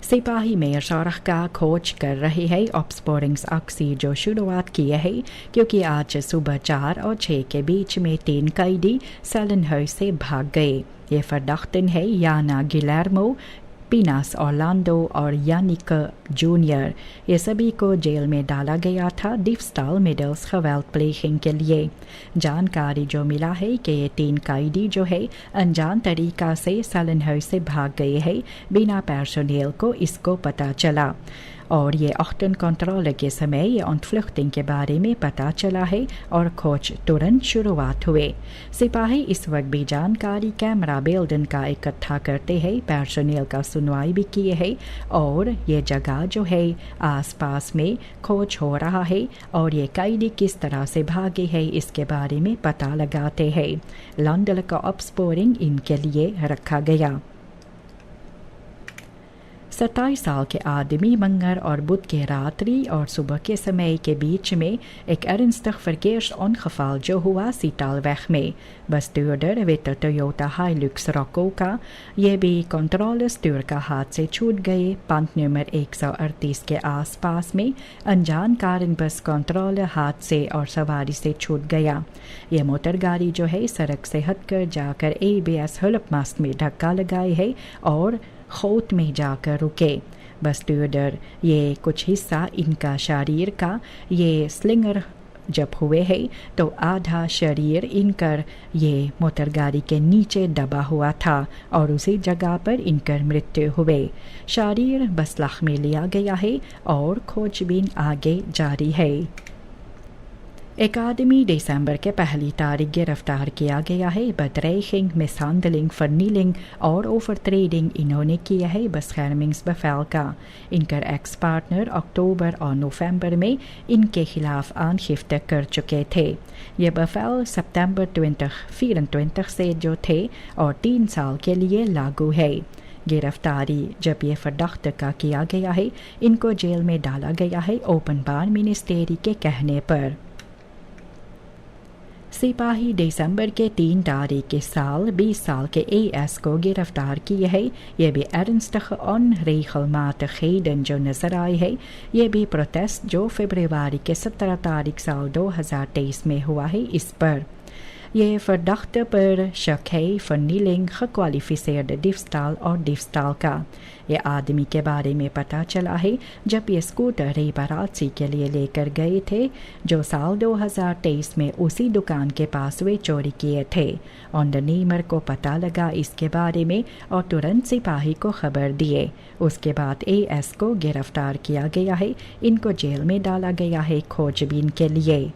सिपाही मेयर शारख का खोज कर रहे हैं ऑप्सपोरिंग्स अक्सी जो शुरुआत किए है क्योंकि आज सुबह 4 और 6 के बीच में 3 कैदी सेलेनहर्स्ट से भाग गए। ये फर्दाख्तन है याना गिलर्मो, पिनास ऑर्लांडो और यानिक जूनियर। ये सभी को जेल में डाला गया था डिफस्टाल मिडल्स खवेल्ट प्लेइंग के लिए। जानकारी जो मिला है कि ये 3 कैदी जो है अनजान तरीका से सेलेनहर्स्ट से भाग गए हैं बिना पर्सोनेल को इसको पता चला और ये ऑक्टन कंट्रोल के समय ये ऑनफ्लुक्टिंग के बारे में पता चला है और खोज तुरंत शुरुआत हुए। सिपाही इस वक्त भी जानकारी कैमरा बिल्डिंग का इकट्ठा करते हैं, पर्सोनेल का सुनवाई भी किए है और ये जगह जो है आसपास में खोज हो रहा है और ये कैदी किस तरह से भागे हैं इसके बारे में पता लगाते हैं। लंदन का ऑप्सपोरिंग इनके लिए रखा गया। 27 साल के आदमी मंगर और बुध के रात्रि और सुबह के समय के बीच में एक ernstig verkeersongeval जो हुआ सीतालवेग में। बस्टूर्डर विद टोयोटा हाइलुक्स रॉको का ये भी कंट्रोल स्टूर का हाथ से छूट गए। पंथ नंबर 138 के आसपास में अनजान कारण बस कंट्रोल हाथ से और सवारी से छूट गया। ये मोटर गाड़ी जो है सड़क से हटकर जाकर ABS हुलपमास्ट में धक्का लगाए है और खोत में जाकर रुके। बस्टूर्डर ये कुछ हिस्सा इनका शरीर का ये स्लिंगर जब हुए है तो आधा शरीर इनकर ये मोटर गाड़ी के नीचे दबा हुआ था और उसी जगह पर इनकर मृत्यु हुए। शरीर बसलाख में लिया गया है और खोजबीन आगे जारी है। एक आदमी दिसंबर के पहली तारीख गिरफ्तार किया गया है। bedreiging, मिसहैंडलिंग, फर्नीलिंग और ओवर ट्रेडिंग इन्होंने किया है beschermingsbevel बफेल का। इनकर एक्स पार्टनर अक्टूबर और नवंबर में इनके खिलाफ आनशिफ्ट कर चुके थे। ये बफेल सितंबर 2024 से जो थे और 3 साल के लिए लागू है। गिरफ्तारी जब ये फर्दाख्त का किया गया है इनको जेल में डाला गया है ओपन बार मिनिस्ट्री के कहने पर। सिपाही दिसंबर के 3 तारीख के साल 20 साल के AS को गिरफ्तार किए है। ये भी ernstig onregelmatigheden जो नजर आए है। ये भी प्रोटेस्ट जो फरवरी के 17 तारीख साल 2023 में हुआ है इस पर। ये फर्दाख्त पर शक है फर्नीलिंग, क्वालिफिसेड डिफस्टाल और डिफस्टाल का। ये आदमी के बारे में पता चला है जब ये स्कूटर बाराती के लिए लेकर गए थे जो साल 2023 में उसी दुकान के पास वे चोरी किए थे। ऑनर को पता लगा इसके बारे में और तुरंत सिपाही को खबर दिए। उसके बाद AS को गिरफ्तार किया गया है। इनको जेल में डाला गया है खोजबीन के लिए।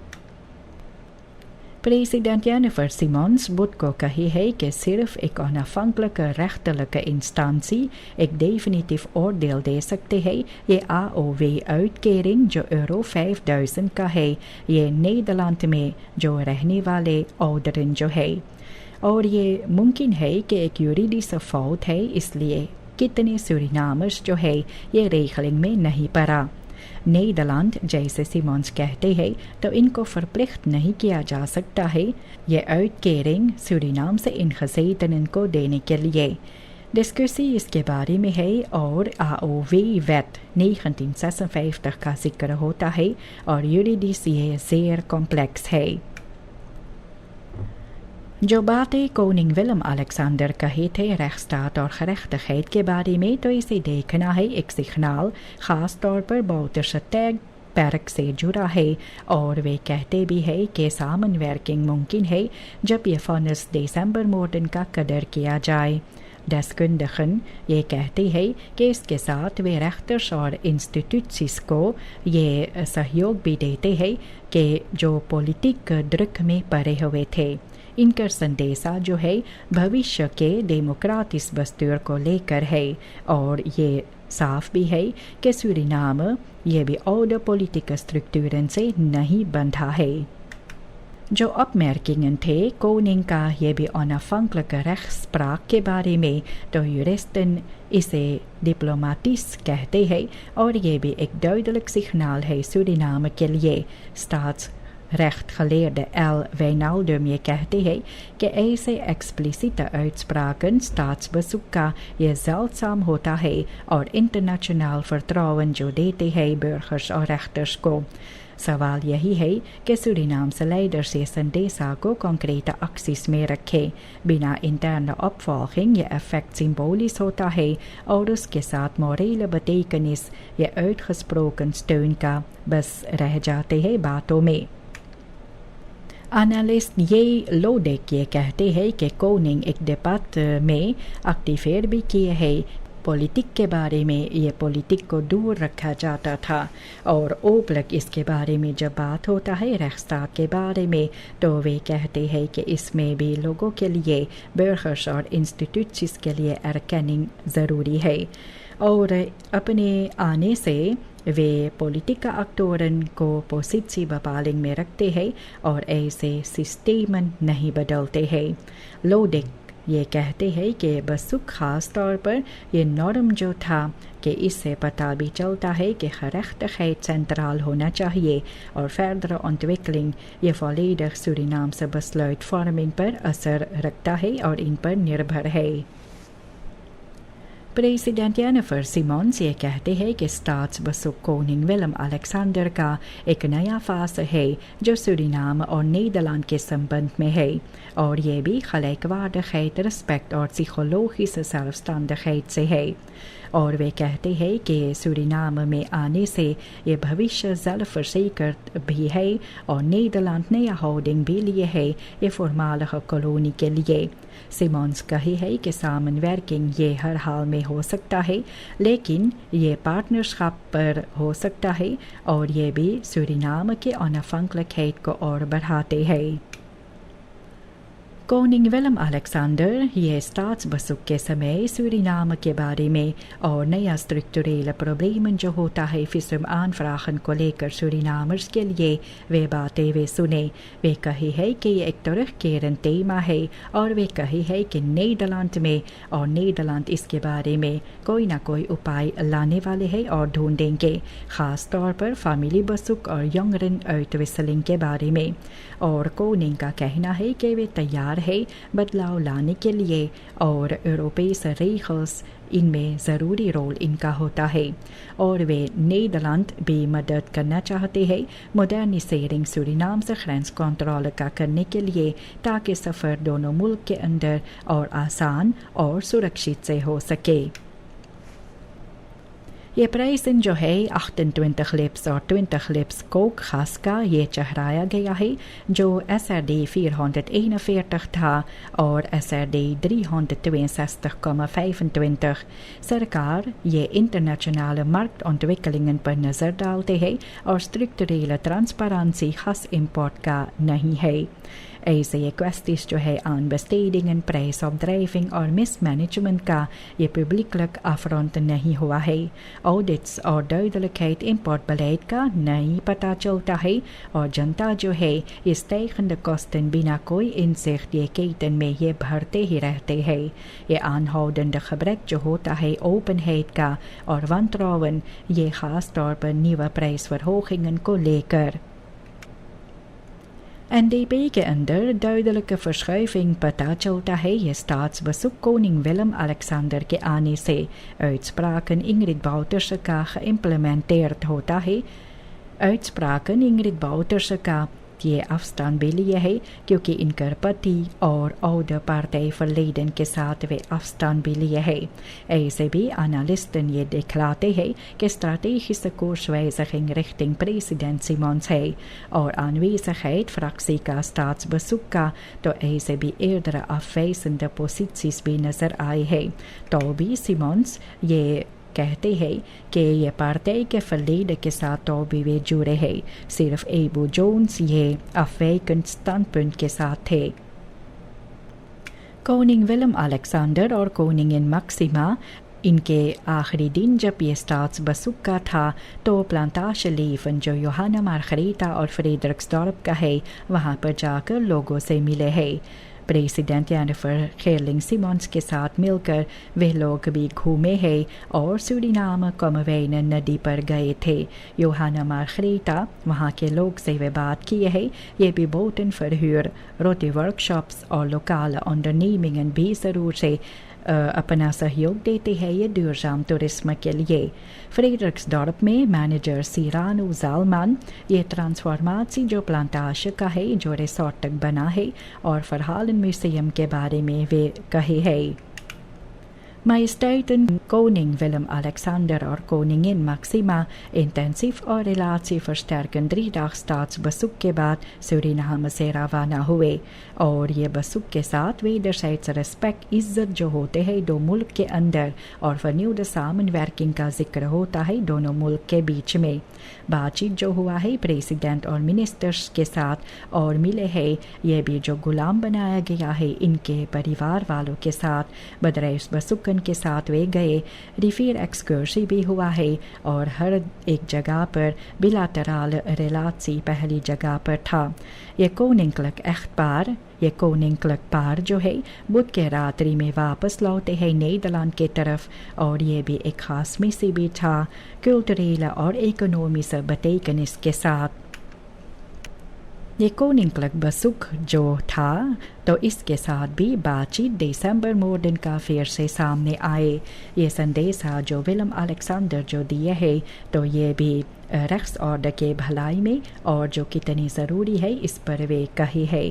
President Jennifer Simons बुध को कही है कि सिर्फ एक onafhankelijke rechterlijke instantie एक definitief oordeel दे सकते हैं। ये AOW-uitkering जो euro 5000 का है ये नईदरलैंड में जो रहने वाले ouderen जो है और ये मुमकिन है कि एक juridische fout है, इसलिए कितने सूरीनामर्स जो है ये regeling में नहीं पड़ा। नईदरलैंड जैसे सिमोन्स कहते हैं तो इनको verplicht नहीं किया जा सकता है ये uitkering सूरीनाम से ingezetenen को देने के लिए। डिस्कसी इसके बारे में है और AOW wet 1956 का जिक्र होता है और juridisch ये zeer complex है। जो बातें कोनिंग विलम अलेक्जेंडर कहे थे रेखस्टात और gerechtigheid के बारे में तो इसे देखना है एक सिग्नल खास तौर पर बौद्धिक पैरक से जुड़ा है और वे कहते भी है कि सामनwerking मुमकिन है जब ये फॉनस दिसंबर मॉडर्न का कदर किया जाए। deskundigen ये कहते हैं कि इसके साथ वे rechters और इंस्टीट्यूट्स को ये सहयोग भी देते हैं कि जो पॉलिटिक द्रुक में पड़े हुए थे। इनका संदेशा जो है भविष्य के डेमोक्राटिस बस्तूर को लेकर है और ये साफ भी है कि सूरीनाम ये भी oude politieke structuren से नहीं बंधा है। जो opmerkingen थे कोनिंग का ये भी onafhankelijke rechtspraak के बारे में तो juristen इसे डिप्लोमाटिस कहते हैं और ये भी एक दुidelijk signaal है सूरीनाम के लिए rechtgeleerde L. Wijnaldum ये कहते हैं कि ऐसे एक्सप्लिसिट uitspraken staatsbezoek का ये zeldzaam होता है और इंटरनेशनल vertrouwen जो देते हैं burgers और rechters को। सवाल यही है कि सूरीनामse leiders ये संदेशा को concrete acties में रखे। बिना interne opvolging ये effect symbolisch होता है और उसके साथ morele betekenis ये uitgesproken steun का बस रह जाते हैं बातों में। एनालिस्ट ये लोडेक ये कहते हैं कि कोनिंग एक डिबेट में एक्टिवेट भी किए हैं। पॉलिटिक के बारे में ये पॉलिटिक को दूर रखा जाता था और ओपलक इसके बारे में जब बात होता है रेख्स्ताग के बारे में तो वे कहते हैं कि इसमें भी लोगों के लिए बर्गर्स और इंस्टीट्यूट्स के लिए erkenning ज़रूरी है और अपने आने से वे पॉलिटिका एक्टोरन को पोसिट्सी बपालिंग में रखते हैं और ऐसे सिस्टेमन नहीं बदलते हैं। लोडेक ये कहते हैं कि बसुक खास तौर पर ये नॉर्म जो था कि इससे पता भी चलता है कि gerechtigheid centraal होना चाहिए और verdere ontwikkeling ये volledig Surinaamse besluitvorming पर असर रखता है और इन पर निर्भर है। प्रेसिडेंट जेनिफर सिमोन्स ये कहते हैं कि staatsbezoek कोनिंग विलम-अलेक्जेंडर का एक नया फास है जो सूरीनाम और नीदरलैंड के संबंध में है और ये भी gelijkwaardigheid, respect और psychologische zelfstandigheid से है और वे कहते हैं कि सूरीनाम में आने से ये भविष्य zelfverzekerd भी है और नीदरलैंड नया होल्डिंग भी लिए है ये voormalige कॉलोनी के लिए। सिमोन्स कही है कि सामनwerking ये हर हाल में हो सकता है लेकिन ये पार्टनरशिप पर हो सकता है और ये भी सूरीनाम के onafhankelijkheid को और बढ़ाते हैं। कोनिंग विलम-अलेक्जेंडर ये staatsbezoek के समय सूरीनाम के बारे में और नया स्ट्रक्चरल प्रॉब्लम जो होता है visum aanvragen को लेकर सूरीनामर्स के लिए वे बातें वे सुने। वे कही है कि ये एक terugkerend thema है और वे कही है कि नीदरलैंड में और नीदरलैंड इसके बारे में कोई ना कोई उपाय लाने वाले हैं और ढूंढेंगे, खास तौर पर फैमिली bezoek और jongeren uitwisseling के बारे में। और कोनिंग का कहना है कि वे तैयार है बदलाव लाने के लिए और यूरोपीय regels इनमें ज़रूरी रोल इनका होता है और वे नीदरलैंड भी मदद करना चाहते हैं मॉडर्निसेरिंग सूरीनाम से ग्रेंस कंट्रोल का करने के लिए ताकि सफ़र दोनों मुल्क के अंदर और आसान और सुरक्षित से हो सके। ये प्राइसन जो है 28 lips और 20 lips कोक खास का ये चढ़ाया गया है जो SRD 441 था और SRD 362,25। सरकार ये इंटरनेशनल marktontwikkelingen पर नज़र डालते हैं और स्ट्रिक्टरल ट्रांसपेरेंसी खास इम्पोर्ट का नहीं है। ऐसे ये क्वेस्टिस जो है aanbestedingen, prijsopdrijving और mismanagement का ये publiekelijk afrond नहीं हुआ है। ऑडिट्स और duidelijkheid importbeleid का नहीं पता चलता है और जनता जो है ये stijgende kosten बिना कोई inzicht ये keten में ये भरते ही रहते हैं। ये aanhoudende gebrek जो होता है openheid का और wantrouwen ये खास तौर पर nieuwe prijsverhogingen को लेकर। NDP के अंदर duidelijke verschuiving पता चलता है ये staatsbezoek koning Willem-Alexander के आने से। uitspraken Ingrid Bouterse का geïmplementeerd होता है। uitspraken Ingrid Bouterse का ये afstand भी लिए है क्योंकि इनकर पति और oude partij verleden के साथ वे afstand भी लिए है। ऐसे भी analisten ये दिखलाते हैं कि strategische koerswijziging richting president Simons है और aanwezigheid fractie का staatsbezoek का तो ऐसे भी eerdere afwijzende posities भी नजर आए हैं। तो भी Simons ये कहते हैं कि ये पार्टी के verleden के साथ तो भी वे जुड़े हैं, सिर्फ एबू जोन्स ये afwijkend standpunt के साथ थे। कोनिंग विलम-अलेक्जेंडर और कोनिंगिन मैक्सिमा इनके आखिरी दिन जब ये staatsbezoek का था तो प्लांटाशे लीवन जो योहाना मार्गरीटा और फ्रेडरिक्सडॉर्प का है वहाँ पर जाकर लोगों से मिले हैं। प्रेसिडेंट जेनिफर खेरलिंग सिमोंस के साथ मिलकर वे लोग भी घूमे हैं और सूरीनाम कॉमवेन नदी पर गए थे। योहाना मार्गरीटा वहाँ के लोग से वे बात किए हैं। ये भी बोटन फरहूर रोटी वर्कशॉप्स और लोकल अंडरनीमिंगन भी ज़रूर से अपना सहयोग देते हैं ये दुर्जाम टूरिज्म के लिए। फ्रेडरिक्सडॉर्फ में मैनेजर सीरानो जालमान ये ट्रांसफॉर्माची जो प्लांटाश का है जो रिसोर्ट तक बना है और फरहालन म्यूजियम के बारे में वे कहे है। Majesteiten koning Willem-Alexander और koningin Maxima intensief और relatie versterken 3-dag staatsbezoek के बाद सूरीनाम से रवाना हुए और ये bezoek के साथ wederzijds respect इज्जत जो होते हैं दो मुल्क के अंदर और vernieuwde samenwerking का जिक्र होता है दोनों मुल्क के बीच में। बातचीत जो हुआ है प्रेसिडेंट और मिनिस्टर्स के साथ और मिले हैं ये भी जो गुलाम बनाया गया है इनके परिवार वालों के साथ बदरेस बसुकन के साथ वे गए। रिफिर एक्सकर्सी भी हुआ है और हर एक जगह पर बिलाटरल रिलाची पहली जगह पर था। ये कोनिंकलक पार जो है बुध के रात्रि में वापस लौटे हैं नीदरलैंड के तरफ और ये भी एक खास मिसी भी था कल्चरल और इकोनॉमिक betekenis के साथ। ये कोनिंकलक बसुक जो था तो इसके साथ भी बातचीत दिसंबर मोर्डन का फिर से सामने आए। ये संदेशा जो विलम अलेक्जेंडर जो दिए है तो ये भी रक्स ऑर्डर के भलाई में और जो कितनी ज़रूरी है इस पर वे कही है।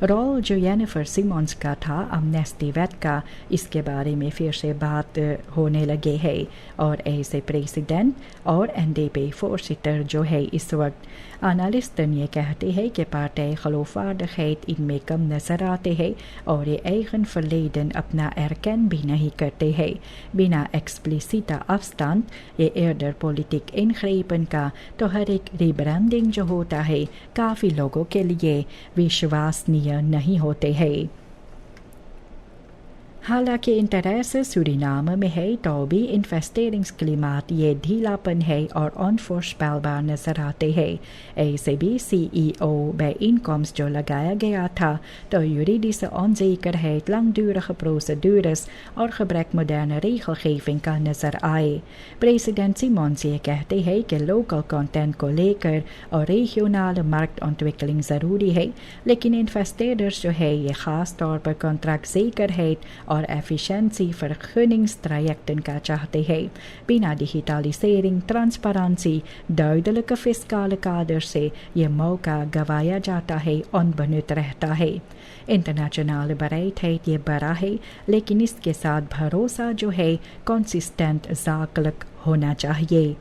रोल जो जेनिफर सिमोंस का था अमनेस्टी वेट का इसके बारे में फिर से बात होने लगे है और ऐसे प्रेसिडेंट और एनडीपी फोर्सिटर जो है इस वक्त एनालिस्टन ये कहते हैं कि पार्टी खिलाफवारdigheid इनमें कम नजर आते हैं और ये eigen verleden अपना erken भी नहीं करते हैं। बिना एक्सप्लिसिटा afstand ये eerder politiek ingrepen का तो हर एक रिब्रांडिंग जो होता है काफ़ी लोगों के लिए विश्वसनीय नहीं होते हैं। हालांकि इंटरेस्ट सूरीनाम में है तो भी इन्वेस्टेरिंग्सक्लिमात ये ढीलापन है और अनफोर्सपेलबार नजर आते हैं। ऐसे भी CEO bij inkomst जो लगाया गया था तो juridische onzekerheid, langdurige procedures और gebrek moderne regelgeving का नजर आए। प्रेसिडेंट सिमोंस ये कहते हैं कि लोकल कंटेंट को लेकर और रीजनल मार्केटोntwikkeling ज़रूरी है लेकिन इन्वेस्टर्स जो है ये ख़ास तौर पर कॉन्ट्रैक्ट zekerheid और एफिशिएंसी vergunningstrajecten का चाहते हैं। बिना डिजिटलिसेरिंग ट्रांसपेरेंसी दुidelijke फिस्कल कादर से ये मौका गवाया जाता है अनबनुत रहता है। इंटरनेशनल bereidheid ये बड़ा है लेकिन इसके साथ भरोसा जो है कंसिस्टेंट zakelijk होना चाहिए।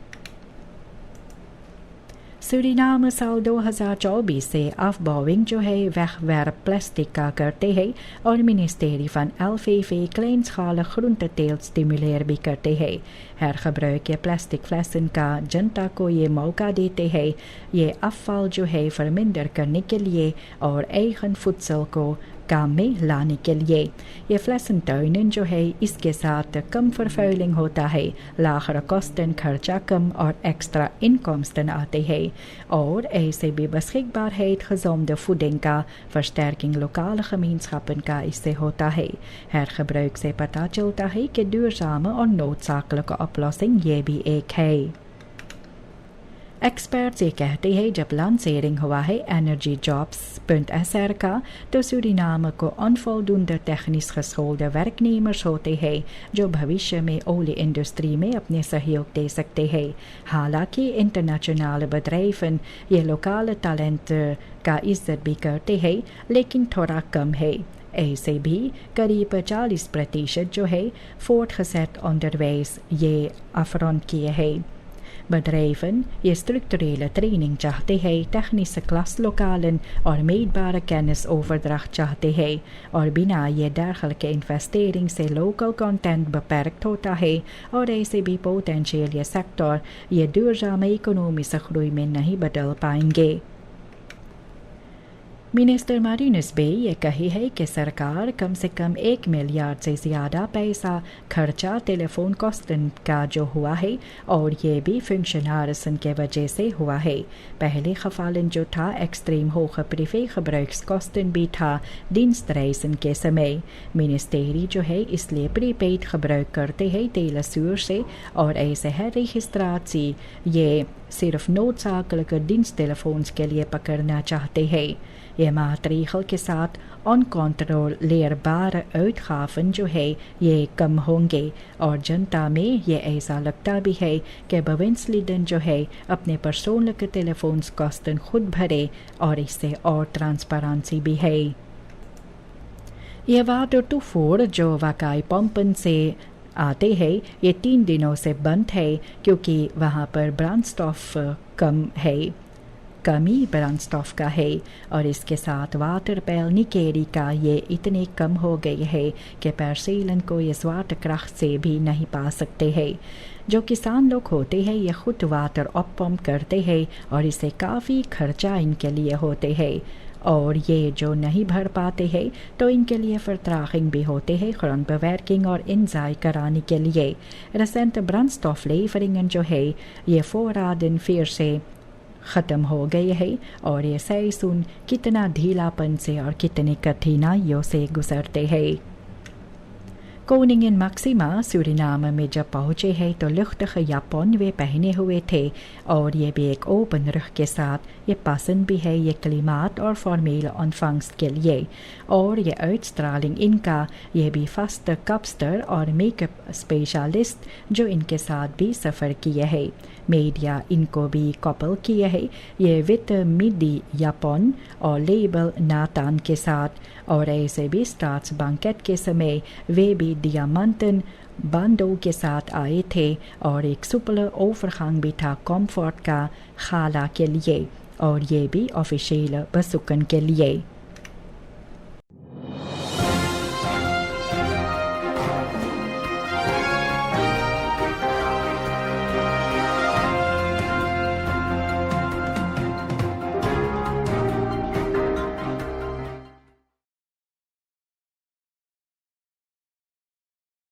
सूरीनाम साल 2024 से afbouwing जो है wegwerp प्लास्टिक का करते हैं और ministerie van LVV kleinschalig groenteteelt stimuleer भी करते हैं। hergebruik के प्लास्टिक फ्लेसन का जनता को ये मौका देते हैं ये अफवाल जो है verminder करने के लिए और eigen voedsel को काम में लाने के लिए। ये फ्लेसन टर्नन जो है इसके साथ कम vervuiling होता है, lagere kosten खर्चा कम और एक्स्ट्रा inkomsten आते हैं और ऐसे भी beschikbaarheid gezonde voeding का versterking lokale gemeenschappen का इससे होता है। hergebruik से पता चलता है कि duurzame और noodzakelijke oplossing ये भी एक है। एक्सपर्ट्स ये कहते हैं जब लॉन्चेरिंग हुआ है energyjobs.sr का तो सूरीनाम को onvoldoende technisch geschoolde werknemers होते हैं जो भविष्य में olie इंडस्ट्री में अपने सहयोग दे सकते हैं। हालांकि इंटरनेशनल bedrijven ये लोकल टैलेंट का इज्जत भी करते हैं लेकिन थोड़ा कम है। ऐसे भी करीब 40% जो है voortgezet onderwijs ये afrond किए हैं। Bedrijven je structurele training चाहते हैं, technische klaslokalen और meetbare kennisoverdracht चाहते हैं और बिना ये dergelijke investering से local content beperkt होता है और ऐसे भी potentieel ये sector ये duurzame economische groei में नहीं बदल पाएंगे। मिनिस्टर मारिनस बे ये कही है कि सरकार कम से कम 1 मिलियन से ज़्यादा पैसा खर्चा टेलीफोन कॉस्टन का जो हुआ है और ये भी फंक्शनारसन के वजह से हुआ है। पहले खफालन जो था एक्सट्रीम होगा प्रीफे खबरक्स कॉस्टन भी था दिनस्तरेसन के समय। मिनिस्टेरी जो है इसलिए प्रीपेड खबर करते हैं तेलसूर से और ऐसे है रजिस्ट्रासी ये सिर्फ नोट साकल कर दिन्स टेलीफोन्स के लिए पकड़ना चाहते हैं। ये मातरीखल के साथ on control layer bar uitgaven जो है ये कम होंगे और जनता में ये ऐसा लगता भी है कि bewindslieden जो है अपने persoonlijke telefoons kosten खुद भरे और इससे और ट्रांसपेरेंसी भी है। ये वाटर टू फोर जो वाकई पंपन से आते हैं ये 3 दिनों से बंद है क्योंकि वहाँ पर ब्रांडस्टॉफ कमी ब्रांडस्टॉफ का है और इसके साथ वाटर पैल निकेरी का ये इतने कम हो गए है कि परसेलन को ये स्वाट क्रख से भी नहीं पा सकते हैं। जो किसान लोग होते हैं ये खुद वाटर अप पंप करते हैं और इसे काफ़ी खर्चा इनके लिए होते हैं और ये जो नहीं भर पाते हैं तो इनके लिए vertraging भी होते हैं grondbewerking और इंजाई कराने के लिए। रेसेंट brandstofleveringen जो है ये voorraden फिर से ख़त्म हो गए हैं और ये सैसुन कितना ढीलापन से और कितनी कठिनाइयों से गुजरते हैं। कोनिंगन मैक्सिमा सूरिनाम में जब पहुँचे हैं तो लुख्तख यापन वे पहने हुए थे और ये भी एक ओपन रुख के साथ ये पसंद भी है ये क्लिमात और फॉर्मेल ऑनफंग्स के लिए और ये uitstraling इनका ये भी फास्ट कपस्टर और मेकअप स्पेशलिस्ट जो इनके साथ भी सफ़र किए हैं। मीडिया इनको भी कपल किए हैं ये वित मिडी यापन और लेबल नातान के साथ और ऐसे भी स्टार्स बैंकेट के समय वे भी डियामंटन बांडों के साथ आए थे और एक सुपर ओवरहंग भी था कॉम्फर्ट का खाला के लिए और ये भी ऑफिशियल बसुकन के लिए।